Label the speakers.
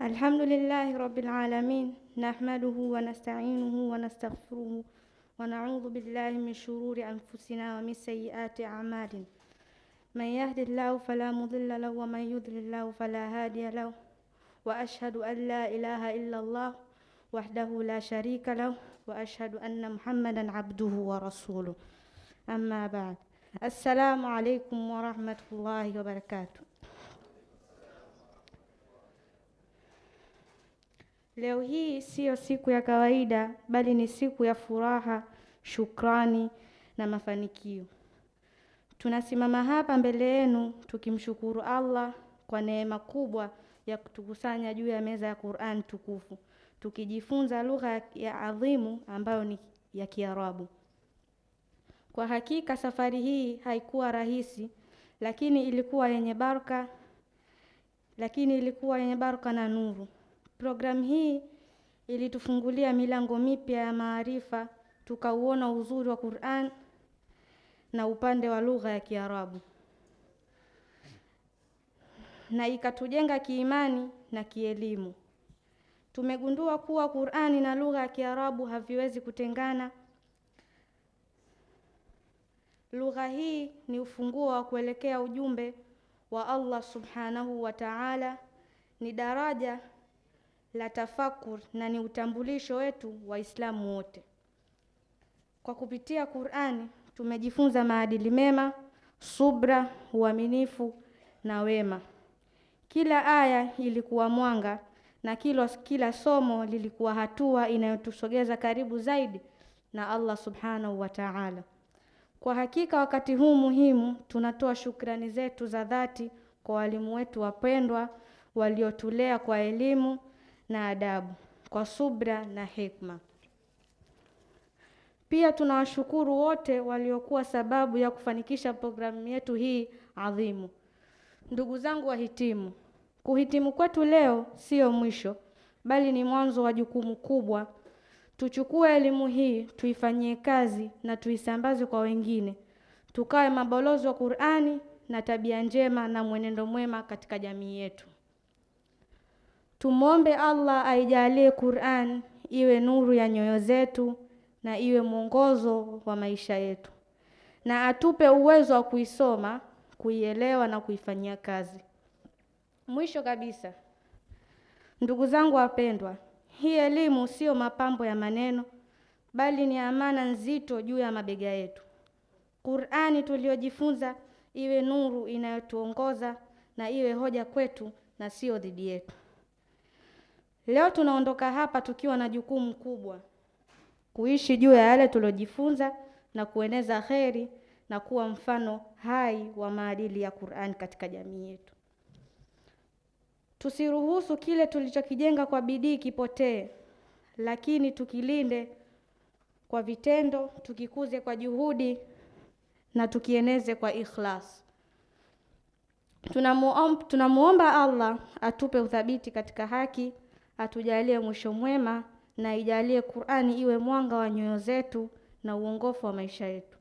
Speaker 1: الحمد لله رب العالمين، نحمده ونستعينه ونستغفره ونعوذ بالله من شرور أنفسنا ومن سيئات أعمالنا. من يهد الله فلا مضل له ومن يضلل له فلا هادي له، وأشهد أن لا إله إلا الله وحده لا شريك له، وأشهد أن محمدا عبده ورسوله. أما بعد، السلام عليكم ورحمة الله وبركاته. Leo hii siyo siku ya kawaida, bali ni siku ya furaha, shukrani na mafanikio. Tunasimama hapa mbele yenu tukimshukuru Allah kwa neema kubwa ya kutukusanya juu ya meza ya Qur'an tukufu, tukijifunza lugha ya adhimu ambayo ni ya Kiarabu. Kwa hakika safari hii haikuwa rahisi, lakini ilikuwa yenye baraka na nuru. Programu hii ilitufungulia milango mipya ya maarifa, tukauona uzuri wa Qur'an na upande wa lugha ya Kiarabu, na ikatujenga kiimani na kielimu. Tumegundua kuwa Qur'ani na lugha ya Kiarabu haviwezi kutengana. Lugha hii ni ufunguo wa kuelekea ujumbe wa Allah subhanahu wa ta'ala, ni daraja la tafakur na ni utambulisho wetu Waislamu wote. Kwa kupitia Qur'ani tumejifunza maadili mema, subra, uaminifu na wema. Kila aya ilikuwa mwanga na kila somo lilikuwa hatua inayotusogeza karibu zaidi na Allah subhanahu wa ta'ala. Kwa hakika wakati huu muhimu tunatoa shukrani zetu za dhati kwa walimu wetu wapendwa waliotulea kwa elimu na adabu, kwa subra na hikma. Pia tunawashukuru wote waliokuwa sababu ya kufanikisha programu yetu hii adhimu. Ndugu zangu wahitimu, kuhitimu kwetu leo sio mwisho, bali ni mwanzo wa jukumu kubwa. Tuchukue elimu hii, tuifanyie kazi na tuisambaze kwa wengine. Tukawe mabalozi wa Qur'ani na tabia njema na mwenendo mwema katika jamii yetu. Tumuombe Allah aijalie Qur'an iwe nuru ya nyoyo zetu na iwe mwongozo wa maisha yetu, na atupe uwezo wa kuisoma, kuielewa na kuifanyia kazi. Mwisho kabisa, ndugu zangu wapendwa, hii elimu sio mapambo ya maneno, bali ni amana nzito juu ya mabega yetu. Qur'ani tuliojifunza iwe nuru inayotuongoza na iwe hoja kwetu na sio dhidi yetu. Leo tunaondoka hapa tukiwa na jukumu kubwa, kuishi juu ya yale tuliojifunza na kueneza kheri na kuwa mfano hai wa maadili ya Qur'an katika jamii yetu. Tusiruhusu kile tulichokijenga kwa bidii kipotee, lakini tukilinde kwa vitendo, tukikuze kwa juhudi na tukieneze kwa ikhlas. Tunamuomba Allah atupe uthabiti katika haki, atujalie mwisho mwema na ijalie Qur'ani iwe mwanga wa nyoyo zetu na uongofu wa maisha yetu.